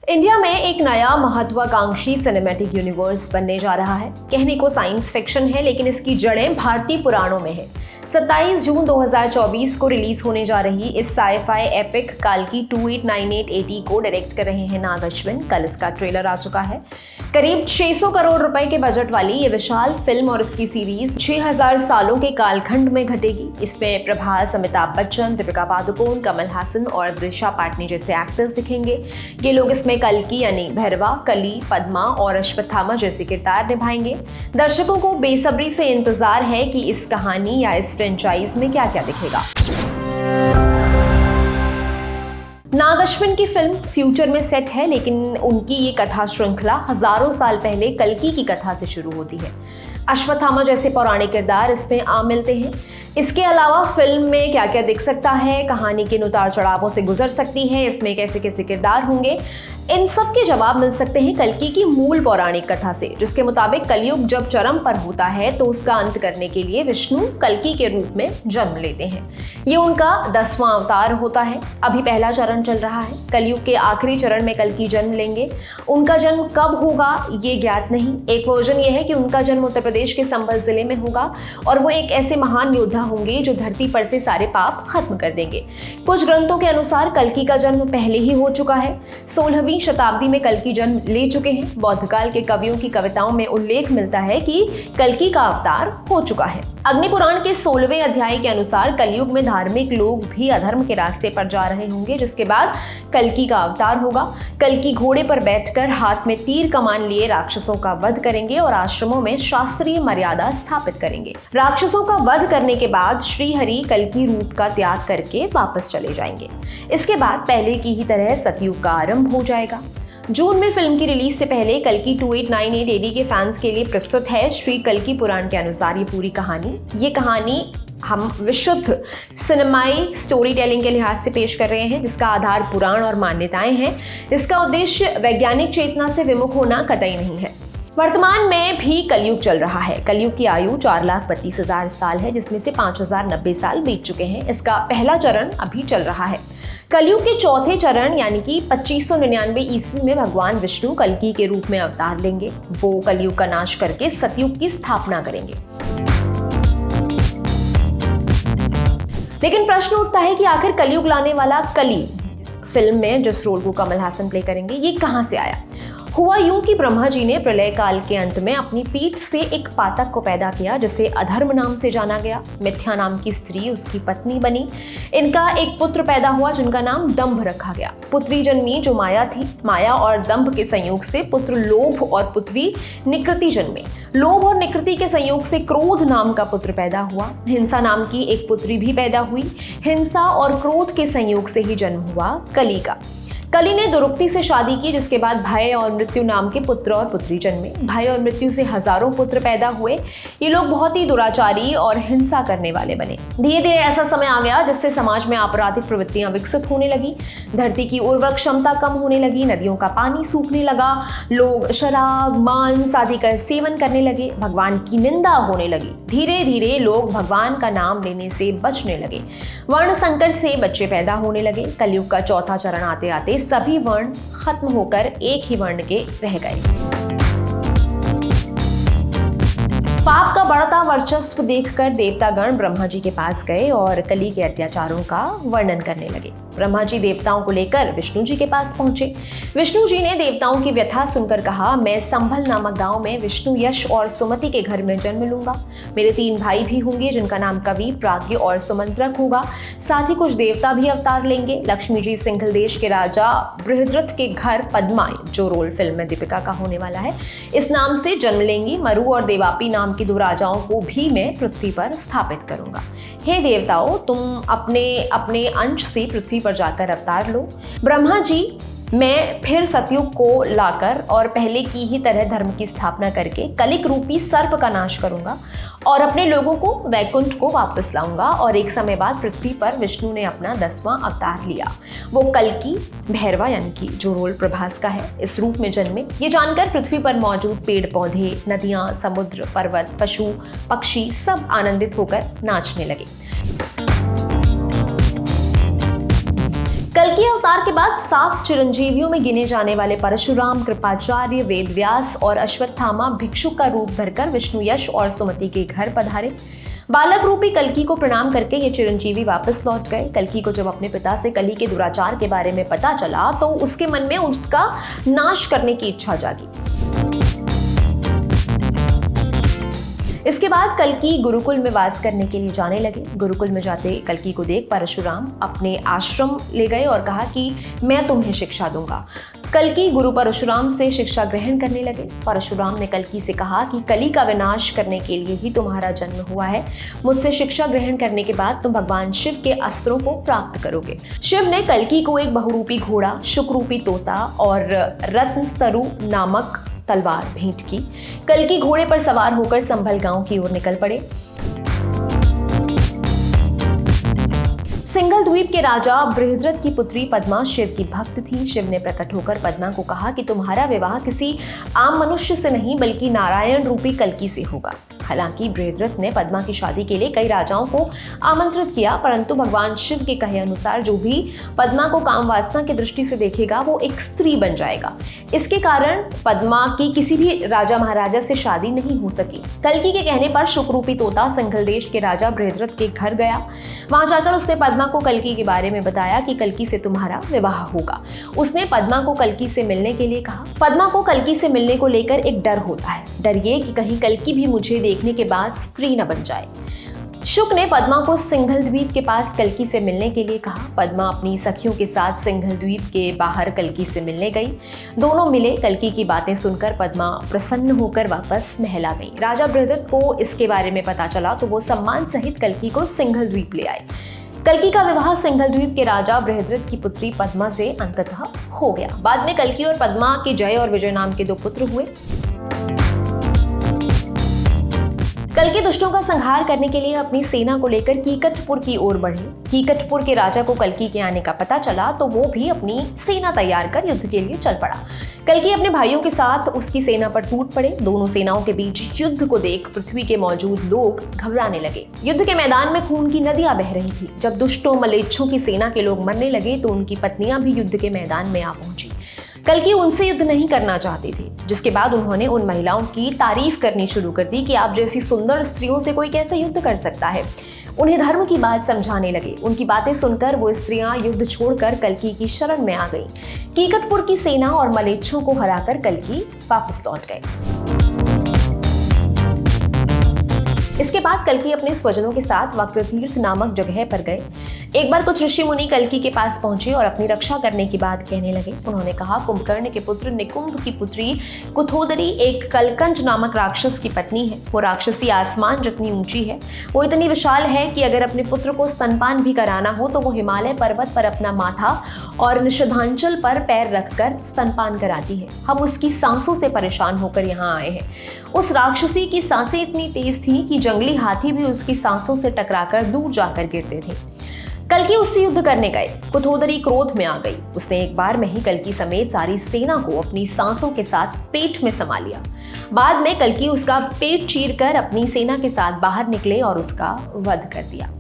India में एक नया महत्वाकांक्षी सिनेमैटिक यूनिवर्स बनने जा रहा है। कहने को साइंस फिक्शन है, लेकिन इसकी जड़ें भारतीय पुराणों में है। 27 जून 2024 को रिलीज होने जा रही इस साइ-फाई एपिक काल्की 289880 को डायरेक्ट कर रहे हैं नाग अश्विन। कल इसका ट्रेलर आ चुका है। करीब 600 करोड़ रुपए के बजट वाली ये विशाल फिल्म और इसकी सीरीज 6000 सालों के कालखंड में घटेगी। इसमें प्रभास, अमिताभ बच्चन, दीपिका पादुकोण, कमल हासन और दिशा पाटनी जैसे एक्टर्स दिखेंगे। ये लोग इसमें कल्कि यानी भैरवा, कली, पद्मा और अश्वत्थामा जैसे किरदार निभाएंगे। दर्शकों को बेसब्री से इंतजार है कि इस कहानी या इस फ्रेंचाइज में क्या-क्या दिखेगा। नाग अश्विन की फिल्म फ्यूचर में सेट है, लेकिन उनकी ये कथा श्रृंखला हजारों साल पहले कल्कि की कथा से शुरू होती है। अश्वत्थामा जैसे पौराणिक किरदार इसमें आम मिलते हैं। इसके अलावा फिल्म में क्या क्या दिख सकता है, कहानी के उतार चढ़ावों से गुजर सकती है, इसमें कैसे कैसे किरदार होंगे, इन सब के जवाब मिल सकते हैं कल्कि की मूल पौराणिक कथा से, जिसके मुताबिक कलयुग जब चरम पर होता है तो उसका अंत करने के लिए विष्णु कल्कि के रूप में जन्म लेते हैं। ये उनका 10वां अवतार होता है। अभी पहला चरण चल रहा है। कलयुग के आखिरी चरण में कल्कि जन्म लेंगे। उनका जन्म कब होगा ये ज्ञात नहीं। एक वर्जन ये है कि उनका जन्म उत्तर प्रदेश के संभल जिले में होगा और वो एक ऐसे महान योद्धा होंगे जो धरती पर से सारे पाप खत्म कर देंगे। कुछ ग्रंथों के अनुसार कल्कि का जन्म पहले ही हो चुका है। 16वीं शताब्दी में कल्कि जन्म ले चुके हैं। बौद्ध काल के कवियों की कविताओं में उल्लेख मिलता है कि कल्कि का अवतार हो चुका है। अग्नि पुराण के 16वें अध्याय के अनुसार कलयुग में धार्मिक लोग भी अधर्म के रास्ते पर जा रहे होंगे, जिसके बाद कल्कि का अवतार होगा। कल्कि घोड़े पर बैठकर हाथ में तीर कमान लिए राक्षसों का वध करेंगे और आश्रमों में शास्त्रीय मर्यादा स्थापित करेंगे। राक्षसों का वध करने के बाद श्रीहरि कल्कि रूप का त्याग करके वापस चले जाएंगे। इसके बाद पहले की ही तरह सतयुग का आरंभ हो जाएगा। जून में फिल्म की रिलीज से पहले कल्कि 289880 के फैंस के लिए प्रस्तुत है श्री कल्कि पुराण के अनुसार ये पूरी कहानी। ये कहानी हम विशुद्ध सिनेमाई स्टोरी टेलिंग के लिहाज से पेश कर रहे हैं, जिसका आधार पुराण और मान्यताएं हैं। इसका उद्देश्य वैज्ञानिक चेतना से विमुख होना कतई नहीं है। वर्तमान में भी कलयुग चल रहा है। कलयुग की आयु 4,32,000 साल है, जिसमें से 5,090 साल बीत चुके हैं। इसका पहला चरण अभी चल रहा है। कलयुग के चौथे चरण यानी कि 2599 ईस्वी में भगवान विष्णु कल्कि के रूप में अवतार लेंगे। वो कलयुग का नाश करके सतयुग की स्थापना करेंगे। लेकिन प्रश्न उठता है कि आखिर कलयुग लाने वाला कली फिल्म में जिस रोल को कमल हासन प्ले करेंगे, ये कहां से आया? हुआ यूं कि ब्रह्मा जी ने प्रलय काल के अंत में अपनी पीठ से एक पातक को पैदा किया, जिसे अधर्म नाम से जाना गया। मिथ्या नाम की स्त्री उसकी पत्नी बनी। इनका एक पुत्र पैदा हुआ जिनका नाम दंभ रखा गया। पुत्री जन्मी जो माया थी। माया और दंभ के संयोग से पुत्र लोभ और पुत्री निकृति जन्मे। लोभ और निकृति के संयोग से क्रोध नाम का पुत्र पैदा हुआ। हिंसा नाम की एक पुत्री भी पैदा हुई। हिंसा और क्रोध के संयोग से ही जन्म हुआ कली का। कली ने दुरुक्ति से शादी की, जिसके बाद भय और मृत्यु नाम के पुत्र और पुत्री जन्मे। भय और मृत्यु से हजारों पुत्र पैदा हुए। ये लोग बहुत ही दुराचारी और हिंसा करने वाले बने। धीरे धीरे ऐसा समय आ गया जिससे समाज में आपराधिक प्रवृत्तियां विकसित होने लगी। धरती की उर्वरक क्षमता कम होने लगी। नदियों का पानी सूखने लगा। लोग शराब, मांस आदि का सेवन करने लगे। भगवान की निंदा होने लगी। धीरे धीरे लोग भगवान का नाम लेने से बचने लगे। वर्ण संकर से बच्चे पैदा होने लगे। कलयुग का चौथा चरण आते आते सभी वर्ण खत्म होकर एक ही वर्ण के रह गए। पाप का बढ़ता वर्चस्व देखकर देवतागण ब्रह्मा जी के पास गए और कली के अत्याचारों का वर्णन करने लगे। ब्रह्मा जी देवताओं को लेकर विष्णु जी के पास पहुंचे। विष्णु जी ने देवताओं की व्यथा सुनकर कहा, मैं संभल नामक गांव में विष्णु यश और सुमति के घर में जन्म लूंगा। मेरे 3 भाई भी होंगे जिनका नाम कवि, प्राज्ञ और सुमंत्रक होगा। साथ ही कुछ देवता भी अवतार लेंगे। लक्ष्मी जी सिंघल देश के राजा बृहद्रथ के घर पद्मा, जो रोल फिल्म में दीपिका का होने वाला है, इस नाम से जन्म लेंगी। मरु और देवापी नाम की 2 राजाओं को भी मैं पृथ्वी पर स्थापित करूंगा। हे देवताओं, तुम अपने अपने अंश से पृथ्वी पर जाकर अवतार लो। ब्रह्मा जी, मैं फिर सतयुग को लाकर और पहले की ही तरह धर्म की स्थापना करके कलिक रूपी सर्प का नाश करूंगा और अपने लोगों को वैकुंठ को वापस लाऊंगा। और एक समय बाद पृथ्वी पर विष्णु ने अपना 10वां अवतार लिया। वो कल्कि भैरवा यानी कि जो रोल प्रभास का है, इस रूप में जन्मे। ये जानकर पृथ्वी पर मौजूद पेड़ पौधे, नदियां, समुद्र, पर्वत, पशु, पक्षी सब आनंदित होकर नाचने लगे। कल्कि कल्कि अवतार के बाद 7 चिरंजीवियों में गिने जाने वाले परशुराम, कृपाचार्य, वेदव्यास और अश्वत्थामा भिक्षुक का रूप धरकर विष्णु यश और सुमति के घर पधारे। बालक रूपी कल्कि को प्रणाम करके ये चिरंजीवी वापस लौट गए। कल्कि को जब अपने पिता से कली के दुराचार के बारे में पता चला तो उसके मन में उसका नाश करने की इच्छा जागी। इसके बाद कल्कि गुरुकुल में वास करने के लिए जाने लगे। गुरुकुल में जाते कल्कि को देख परशुराम अपने आश्रम ले गए और कहा कि मैं तुम्हें शिक्षा दूंगा। कल्कि गुरु परशुराम से शिक्षा ग्रहण करने लगे। परशुराम ने कल्कि से कहा कि कली का विनाश करने के लिए ही तुम्हारा जन्म हुआ है। मुझसे शिक्षा ग्रहण करने के बाद तुम भगवान शिव के अस्त्रों को प्राप्त करोगे। शिव ने कल्कि को एक बहुरूपी घोड़ा, शुकरूपी तोता और रत्नस्तरु नामक तलवार भेंट की। कल्कि घोड़े पर सवार होकर संभल गांव की ओर निकल पड़े। सिंघल द्वीप के राजा बृहद्रथ की पुत्री पद्मा शिव की भक्त थी। शिव ने प्रकट होकर पद्मा को कहा कि तुम्हारा विवाह किसी आम मनुष्य से नहीं बल्कि नारायण रूपी कल्कि से होगा। हालांकि बृहद्रथ ने पद्मा की शादी के लिए कई राजाओं को आमंत्रित किया, परंतु भगवान शिव के कहे अनुसार जो भी पद्मा को काम वासना की दृष्टि से देखेगा वो एक स्त्री बन जाएगा। इसके कारण पद्मा की किसी भी राजा महाराजा से शादी नहीं हो सकी। कल्कि के कहने पर शुकरूपी तोता सिंघल देश के राजा बृहद्रथ के घर गया। वहां जाकर उसने पद्मा को कल्कि के बारे में बताया कि कल्कि से तुम्हारा विवाह होगा। उसने पद्मा को कल्कि से मिलने के लिए कहा। पद्मा को कल्कि से मिलने को लेकर एक डर होता है, डर ये कि कहीं कल्कि भी मुझे देखने के बाद स्त्री न बन जाए। शुक ने पद्मा को सिंघल द्वीप के पास कल्कि से मिलने के लिए कहा। पद्मा अपनी सखियों के साथ सिंघल द्वीप के बाहर कल्कि से मिलने गई। दोनों मिले। कल्कि की बातें सुनकर पद्मा प्रसन्न होकर वापस महल आ गई। राजा बृहद्रथ को इसके बारे में पता चला तो वो सम्मान सहित कल्कि को सिंघल द्वीप ले आए। कल्कि का विवाह सिंघल द्वीप के राजा बृहद्रथ की पुत्री पद्मा से अंततः हो गया। बाद में कल्कि और पद्मा के जय और विजय नाम के 2 पुत्र हुए। कल्कि दुष्टों का संहार करने के लिए अपनी सेना को लेकर कीकटपुर की ओर बढ़े। कीकटपुर के राजा को कल्कि के आने का पता चला तो वो भी अपनी सेना तैयार कर युद्ध के लिए चल पड़ा। कल्कि अपने भाइयों के साथ उसकी सेना पर टूट पड़े। दोनों सेनाओं के बीच युद्ध को देख पृथ्वी के मौजूद लोग घबराने लगे। युद्ध के मैदान में खून की नदियां बह रही थी। जब दुष्टों मलेच्छों की सेना के लोग मरने लगे तो उनकी पत्नियां भी युद्ध के मैदान में आ पहुंची। कल्कि उनसे युद्ध नहीं करना चाहते थे, जिसके बाद उन्होंने उन महिलाओं की तारीफ करनी शुरू कर दी कि आप जैसी सुंदर स्त्रियों से कोई कैसे युद्ध कर सकता है। उन्हें धर्म की बात समझाने लगे। उनकी बातें सुनकर वो स्त्रियां युद्ध छोड़कर कल्कि की शरण में आ गईं। कीकटपुर की सेना और मलेच्छों को हराकर कल्कि वापस लौट गए। इसके बाद कल्कि अपने स्वजनों के साथ वक्रतीर्थ नामक जगह पर गए। एक बार कुछ ऋषि मुनि कल्कि के पास पहुंचे और अपनी रक्षा करने की बात कहने लगे। उन्होंने कहा, कुंभकर्ण के पुत्र निकुंभ की पुत्री कुथोदरी एक कलकंज नामक राक्षस की पत्नी है। वो राक्षसी आसमान जितनी ऊंची है। वो इतनी विशाल है कि अगर अपने पुत्र को स्तनपान भी कराना हो तो वो हिमालय पर्वत पर अपना माथा और निषधांचल पर पैर रखकर स्तनपान कराती है। हम उसकी सांसों से परेशान होकर यहाँ आए हैं। उस राक्षसी की सांसें इतनी तेज थी कि जंगली हाथी भी उसकी सांसों से टकराकर दूर जाकर गिरते थे। कल्कि उससे युद्ध करने गए। कुथोदरी क्रोध में आ गई। उसने एक बार में ही कल्कि समेत सारी सेना को अपनी सांसों के साथ पेट में समा लिया। बाद में कल्कि उसका पेट चीरकर अपनी सेना के साथ बाहर निकले और उसका वध कर दिया।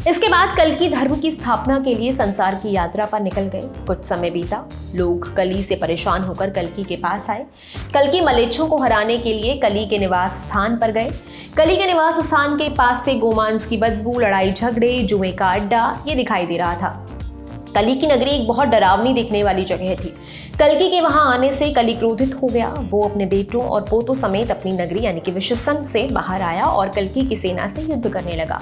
इसके बाद कल्कि धर्म की स्थापना के लिए संसार की यात्रा पर निकल गए। कुछ समय बीता। लोग कली से परेशान होकर कल्कि के पास आए। कल्कि मलेच्छों को हराने के लिए कली के निवास स्थान पर गए। कली के निवास स्थान के पास से गोमांस की बदबू, लड़ाई झगड़े, जुए का अड्डा ये दिखाई दे रहा था। कली की नगरी एक बहुत डरावनी दिखने वाली जगह थी। कल्कि के वहां आने से कली क्रोधित हो गया। वो अपने बेटों और पोतों समेत अपनी नगरी यानी कि विशसन से बाहर आया और कल्कि की सेना से युद्ध करने लगा।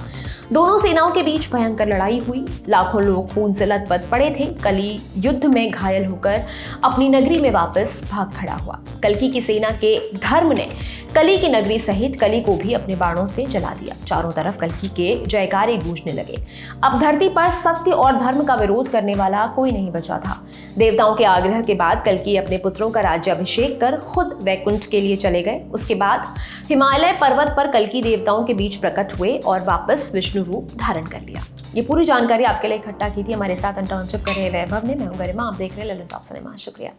दोनों सेनाओं के बीच भयंकर लड़ाई हुई। लाखों लोग खून से लथपथ पड़े थे। कली युद्ध में घायल होकर अपनी नगरी में वापस भाग खड़ा हुआ। कल्कि की सेना के धर्म ने कली की नगरी सहित कली को भी अपने बाणों से जला दिया। चारों तरफ कल्कि के जयकारे गूंजने लगे। अब धरती पर सत्य और धर्म का विरोध करने वाला कोई नहीं बचा था। देवताओं के आग्रह के बाद कल्कि अपने पुत्रों का राज्याभिषेक कर खुद वैकुंठ के लिए चले गए। उसके बाद हिमालय पर्वत पर कल्कि देवताओं के बीच प्रकट हुए और वापस विष्णु रूप धारण कर लिया। ये पूरी जानकारी आपके लिए इकट्ठा की थी हमारे साथ इंटर्नशिप कर रहे वैभव ने। मैं हूं गरिमा, आप देख रहे हैं ललित टॉप सिनेमा। शुक्रिया।